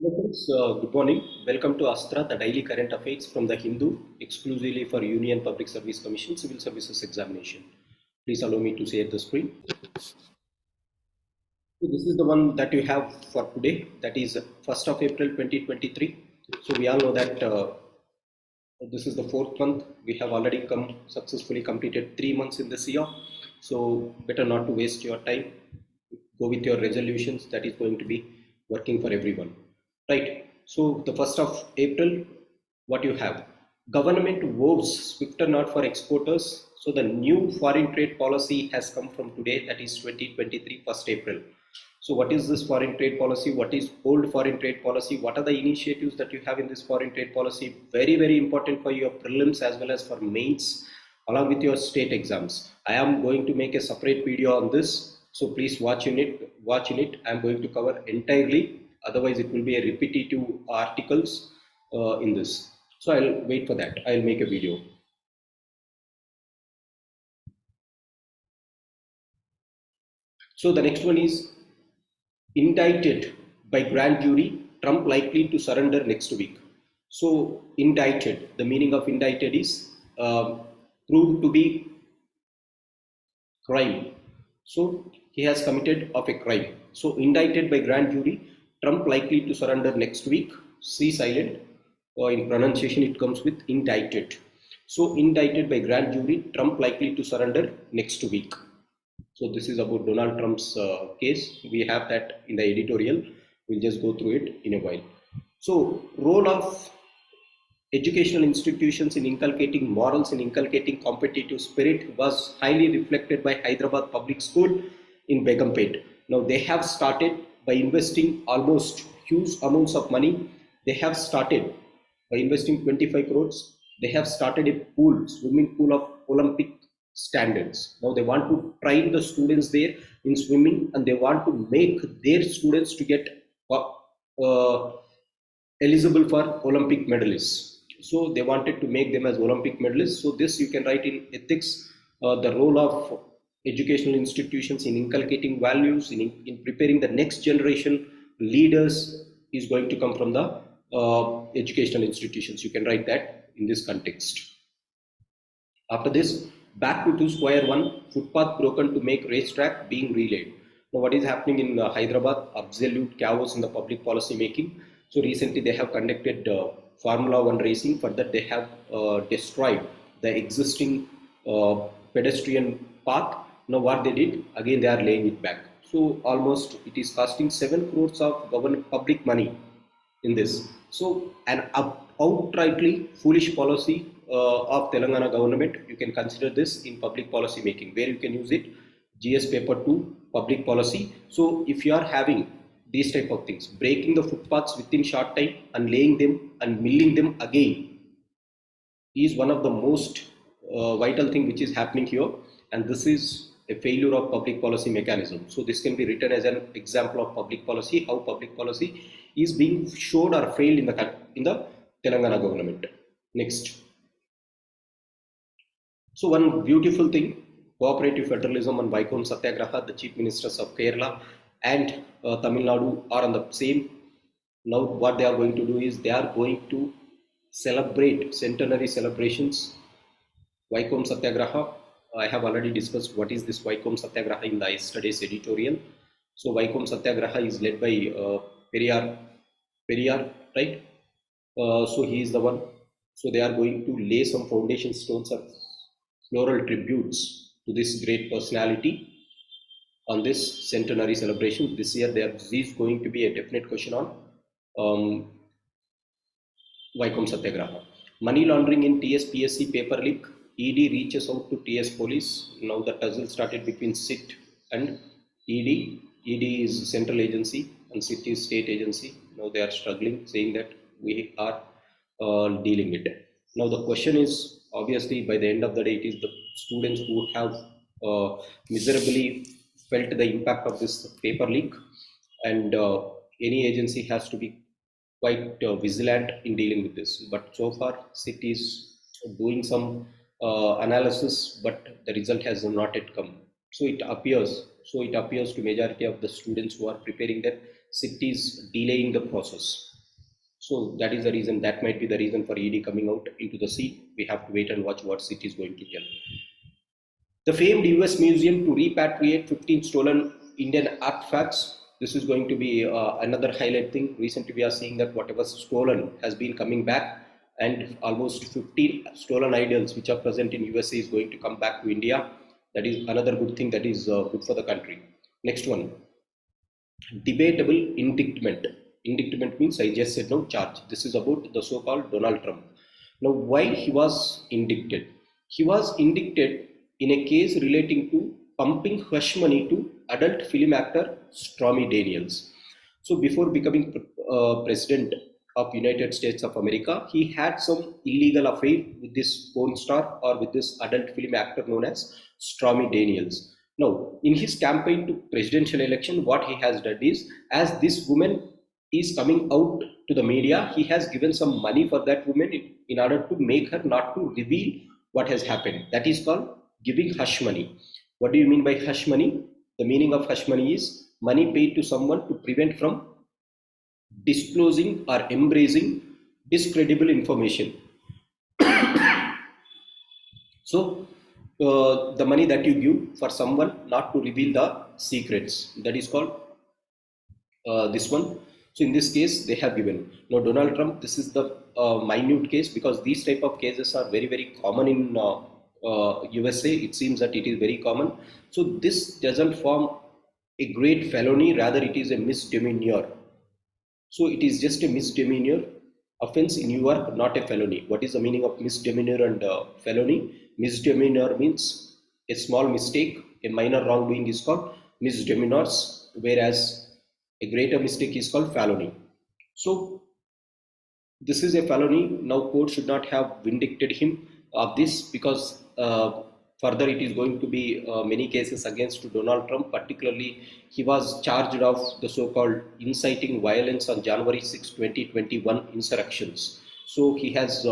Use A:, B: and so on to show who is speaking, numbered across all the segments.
A: Hello friends, good morning. Welcome to ASTRA, the daily current affairs from the Hindu, exclusively for Union Public Service Commission Civil Services Examination. Please allow me to share the screen. So this is the one that you have for today, that is 1st of April 2023. So we all know that this is the fourth month. We have already successfully completed 3 months in this year. So better not to waste your time. Go with your resolutions. That is going to be working for everyone, right? So the 1st of April, what you have? Government vows swifter not for exporters. So the new foreign trade policy has come from today, that is 2023 1st April. So what is this foreign trade policy? What is old foreign trade policy? What are the initiatives that you have in this foreign trade policy? Very, very important for your prelims as well as for mains, along with your state exams. I am going to make a separate video on this. So please watch in it. I am going to cover entirely. Otherwise, it will be a repetitive articles in this. So I'll wait for that. I'll make a video. So the next one is indicted by grand jury, Trump likely to surrender next week. So indicted, the meaning of indicted is proved to be crime. So he has committed of a crime. So indicted by grand jury, Trump likely to surrender next week. C silent. In pronunciation it comes with indicted. So indicted by grand jury, Trump likely to surrender next week. So this is about Donald Trump's case. We have that in the editorial. We'll just go through it in a while. So role of educational institutions in inculcating morals and inculcating competitive spirit was highly reflected by Hyderabad Public School in Begumpet. Now they have started by investing almost huge amounts of money. They have started by investing 25 crores. They have started a pool, swimming pool of Olympic standards. Now they want to train the students there in swimming, and they want to make their students to get eligible for Olympic medalists. So they wanted to make them as Olympic medalists. So this you can write in ethics, the role of educational institutions in inculcating values, in preparing the next generation leaders is going to come from the educational institutions. You can write that in this context. After this, back to 2 square 1, footpath broken to make racetrack being relayed. Now what is happening in Hyderabad? Absolute chaos in the public policy making. So recently they have conducted Formula 1 racing. For that they have destroyed the existing pedestrian path. Now what they did? Again they are laying it back. So almost it is costing 7 crores of government public money in this. So an outrightly foolish policy of Telangana government. You can consider this in public policy making, where you can use it. GS paper 2 public policy. So if you are having these type of things, breaking the footpaths within short time and laying them and milling them again is one of the most vital thing which is happening here, and this is a failure of public policy mechanism. So this can be written as an example of public policy, how public policy is being showed or failed in the Telangana government. Next. So one beautiful thing, cooperative federalism and Vaikom Satyagraha, the chief ministers of Kerala and Tamil Nadu are on the same. Now what they are going to do is they are going to celebrate centenary celebrations. Vaikom Satyagraha, I have already discussed what is this Vaikom Satyagraha in the yesterday's editorial. So Vaikom Satyagraha is led by Periyar, right? So he is the one. So they are going to lay some foundation stones of floral tributes to this great personality on this centenary celebration. This year there is going to be a definite question on Vaikom Satyagraha. Money laundering in TSPSC paper leak. ED reaches out to TS police. Now the tussle started between SIT and ED. ED is central agency and SIT is state agency. Now they are struggling, saying that we are dealing with it. Now the question is, obviously by the end of the day, it is the students who have miserably felt the impact of this paper leak, and any agency has to be quite vigilant in dealing with this. But so far SIT is doing some analysis, but the result has not yet come. So it appears to majority of the students who are preparing that SIT is delaying the process. So that is the reason, that might be the reason for ED coming out into the sea. We have to wait and watch what SIT is going to tell. The famed US Museum to repatriate 15 stolen Indian artifacts. This is going to be another highlight thing. Recently, we are seeing that whatever stolen has been coming back, and almost 15 stolen idols which are present in USA is going to come back to India. That is another good thing that is good for the country. Next one, debatable indictment. Indictment means I just said no charge. This is about the so-called Donald Trump. Now, why he was indicted? He was indicted in a case relating to pumping hush money to adult film actor Stormy Daniels. So before becoming president of United States of America, he had some illegal affair with this porn star or with this adult film actor known as Stormy Daniels. Now, in his campaign to presidential election, what he has done is, as this woman is coming out to the media, he has given some money for that woman in order to make her not to reveal what has happened. That is called giving hush money. What do you mean by hush money? The meaning of hush money is money paid to someone to prevent from disclosing or embracing discredible information. So the money that you give for someone not to reveal the secrets, that is called this one. So in this case, they have given. Now Donald Trump, this is the minute case, because these type of cases are very common in USA. It seems that it is very common. So this doesn't form a great felony, rather it is a misdemeanor. So it is just a misdemeanor offense in New York, not a felony. What is the meaning of misdemeanor and felony? Misdemeanor means a small mistake, a minor wrongdoing is called misdemeanors, whereas a greater mistake is called felony. So this is a felony. Now court should not have vindicted him of this, because further it is going to be many cases against Donald Trump. Particularly, he was charged of the so-called inciting violence on January 6, 2021 insurrections. So he has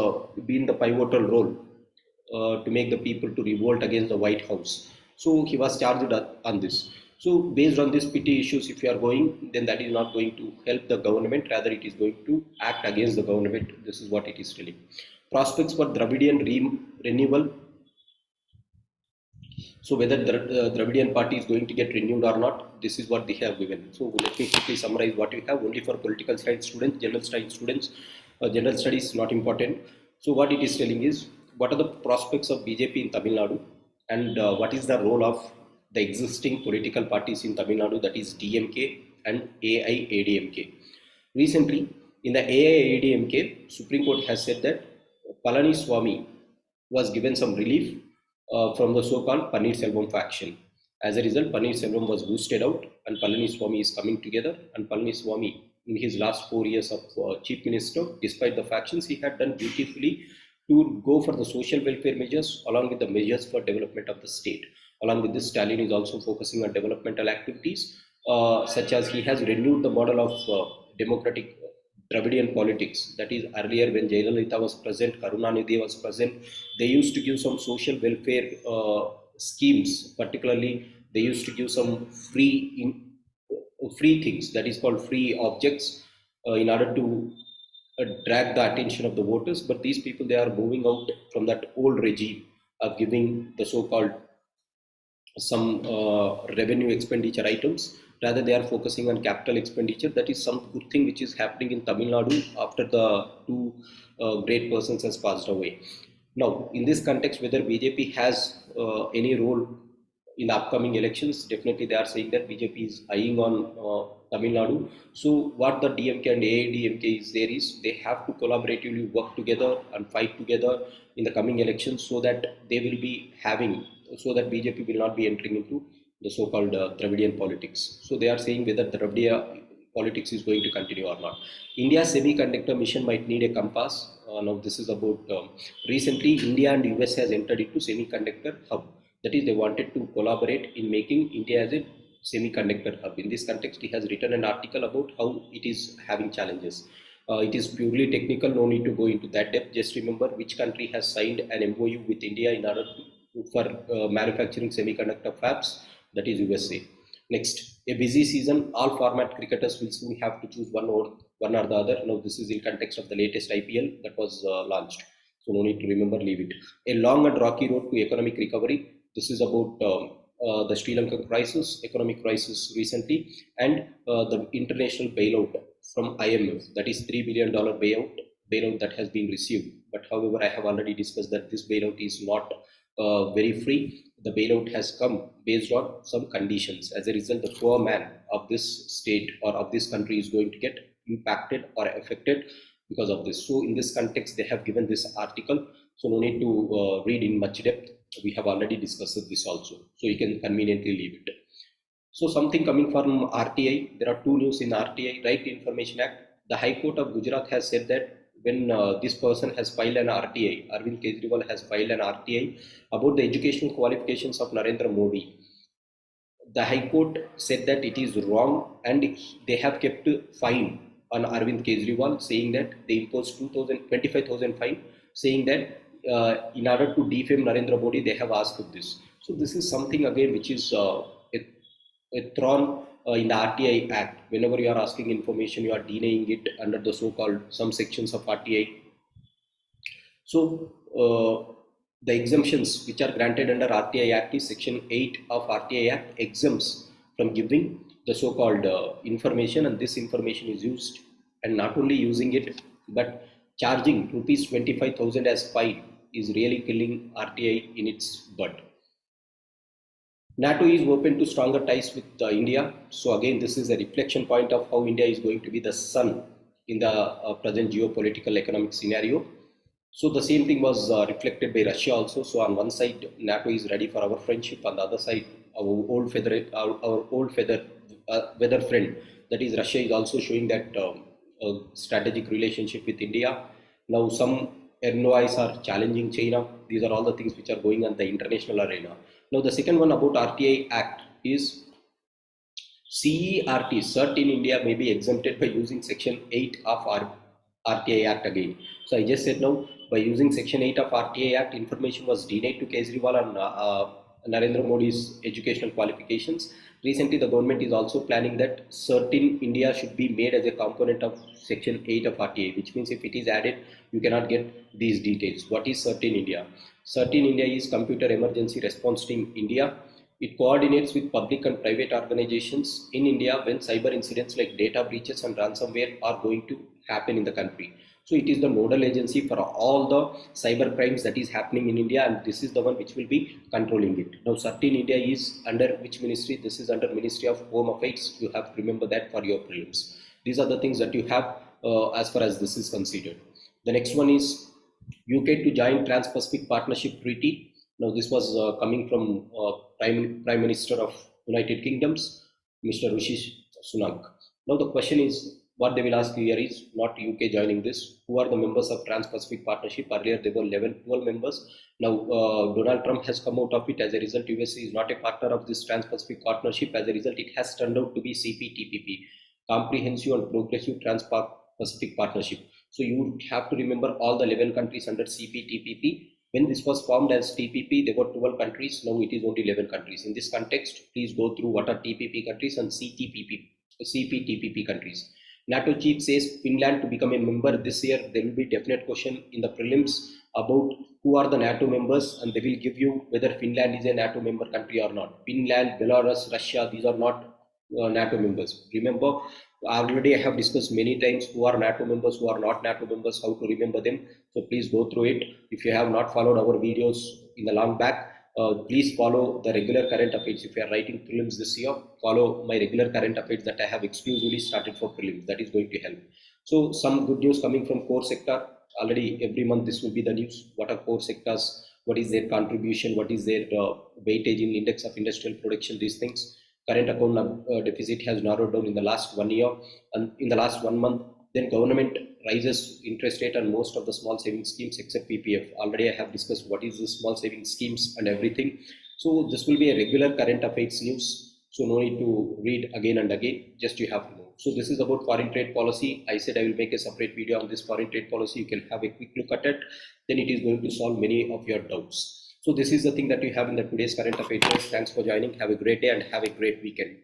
A: been the pivotal role to make the people to revolt against the White House. So he was charged on this. So based on these petty issues, if you are going, then that is not going to help the government, rather it is going to act against the government. This is what it is telling. Prospects for Dravidian renewal. So whether the Dravidian party is going to get renewed or not, this is what they have given. So let me quickly summarize what we have. Only for political science students, general studies students, general studies not important. So what it is telling is, what are the prospects of BJP in Tamil Nadu, and what is the role of the existing political parties in Tamil Nadu, that is DMK and AIADMK. Recently, in the AIADMK, Supreme Court has said that Palaniswamy was given some relief from the so-called Pannirselvam faction. As a result, Pannirselvam was boosted out, and Palaniswamy is coming together. And Palaniswamy, in his last 4 years of chief minister, despite the factions, he had done beautifully to go for the social welfare measures along with the measures for development of the state. Along with this, Stalin is also focusing on developmental activities, such as he has renewed the model of democratic Dravidian politics. That is, earlier when Jayalalitha was present, Karunanidhi was present, they used to give some social welfare schemes. Particularly, they used to give some free things, that is called free objects, in order to drag the attention of the voters. But these people, they are moving out from that old regime of giving the so-called some revenue expenditure items. Rather, they are focusing on capital expenditure. That is some good thing which is happening in Tamil Nadu after the two great persons has passed away. Now, in this context, whether BJP has any role in the upcoming elections, definitely they are saying that BJP is eyeing on Tamil Nadu. So what the DMK and AIDMK is there is, they have to collaboratively work together and fight together in the coming elections, so that they will be having, so that BJP will not be entering into the so-called Dravidian politics. So they are saying whether the Dravidian politics is going to continue or not. India's semiconductor mission might need a compass. Now this is about recently India and US has entered into semiconductor hub. That is, they wanted to collaborate in making India as a semiconductor hub. In this context, he has written an article about how it is having challenges. It is purely technical, no need to go into that depth. Just remember which country has signed an MOU with India in order to, for manufacturing semiconductor fabs, that is USA. Next, a busy season, all format cricketers will soon have to choose one or the other. Now, this is in context of the latest IPL that was launched. So, no need to remember, leave it. A long and rocky road to economic recovery. This is about the Sri Lankan crisis, economic crisis recently, and the international bailout from IMF. That is $3 billion bailout that has been received. But however, I have already discussed that this bailout is not very free. The bailout has come based on some conditions. As a result, the poor man of this state or of this country is going to get impacted or affected because of this. So in this context, they have given this article. So no need to read in much depth. We have already discussed this also. So you can conveniently leave it. So something coming from RTI. There are two news in RTI, Right to Information Act. The High Court of Gujarat has said that when this person has filed an RTI, Arvind Kejriwal has filed an RTI about the educational qualifications of Narendra Modi. The High Court said that it is wrong and they have kept fine on Arvind Kejriwal, saying that they imposed 25,000 fine, saying that in order to defame Narendra Modi, they have asked this. So this is something again which is thrown in the RTI Act. Whenever you are asking information, you are denying it under the so-called some sections of RTI. So the exemptions which are granted under RTI Act is Section 8 of RTI Act exempts from giving the so-called information, and this information is used, and not only using it but charging rupees 25,000 as fine is really killing RTI in its bud. NATO is open to stronger ties with India. So again, this is a reflection point of how India is going to be the sun in the present geopolitical economic scenario. So the same thing was reflected by Russia also. So on one side, NATO is ready for our friendship. On the other side, our old weather friend, that is Russia, is also showing that a strategic relationship with India. Now some envoys are challenging China. These are all the things which are going on the international arena. Now the second one about RTI Act is CERT, CERT in India may be exempted by using Section 8 of RTI Act again. So I just said now, by using Section 8 of RTI Act, information was denied to Kejriwal on Narendra Modi's educational qualifications. Recently, the government is also planning that CERT in India should be made as a component of Section 8 of RTI, which means if it is added, you cannot get these details. What is CERT in India? CERT in India is Computer Emergency Response Team India. It coordinates with public and private organizations in India when cyber incidents like data breaches and ransomware are going to happen in the country. So it is the nodal agency for all the cyber crimes that is happening in India, and this is the one which will be controlling it. Now CERT in India is under which ministry? This is under Ministry of Home Affairs. You have to remember that for your prelims. These are the things that you have as far as this is considered. The next one is UK to join Trans-Pacific Partnership Treaty. Now this was coming from Prime Minister of United Kingdoms, Mr. Rishi Sunak. Now the question is, what they will ask here is not UK joining this. Who are the members of Trans-Pacific Partnership? Earlier there were 12 members. Now Donald Trump has come out of it. As a result, USA is not a partner of this Trans-Pacific Partnership. As a result, it has turned out to be CPTPP, Comprehensive and Progressive Trans-Pacific Partnership. So you have to remember all the 11 countries under CPTPP. When this was formed as TPP, there were 12 countries. Now it is only 11 countries. In this context, please go through what are TPP countries and CPTPP countries. NATO chief says Finland to become a member this year. There will be definite question in the prelims about who are the NATO members, and they will give you whether Finland is a NATO member country or not. Finland, Belarus, Russia, these are not NATO members. Remember, already I have discussed many times who are NATO members, who are not NATO members, how to remember them. So please go through it. If you have not followed our videos in the long back, please follow the regular current affairs. If you are writing prelims this year, follow my regular current affairs that I have exclusively started for prelims. That is going to help. So some good news coming from core sector. Already every month this will be the news. What are core sectors? What is their contribution? What is their weightage in index of industrial production? These things. Current account deficit has narrowed down in the last 1 year, and in the last 1 month. Then government rises interest rate on most of the small savings schemes except PPF. Already I have discussed what is the small savings schemes and everything. So this will be a regular current affairs news. So no need to read again and again, just you have to know. So this is about foreign trade policy. I said I will make a separate video on this foreign trade policy. You can have a quick look at it. Then it is going to solve many of your doubts. So this is the thing that you have in the today's current affairs. Thanks for joining. Have a great day and have a great weekend.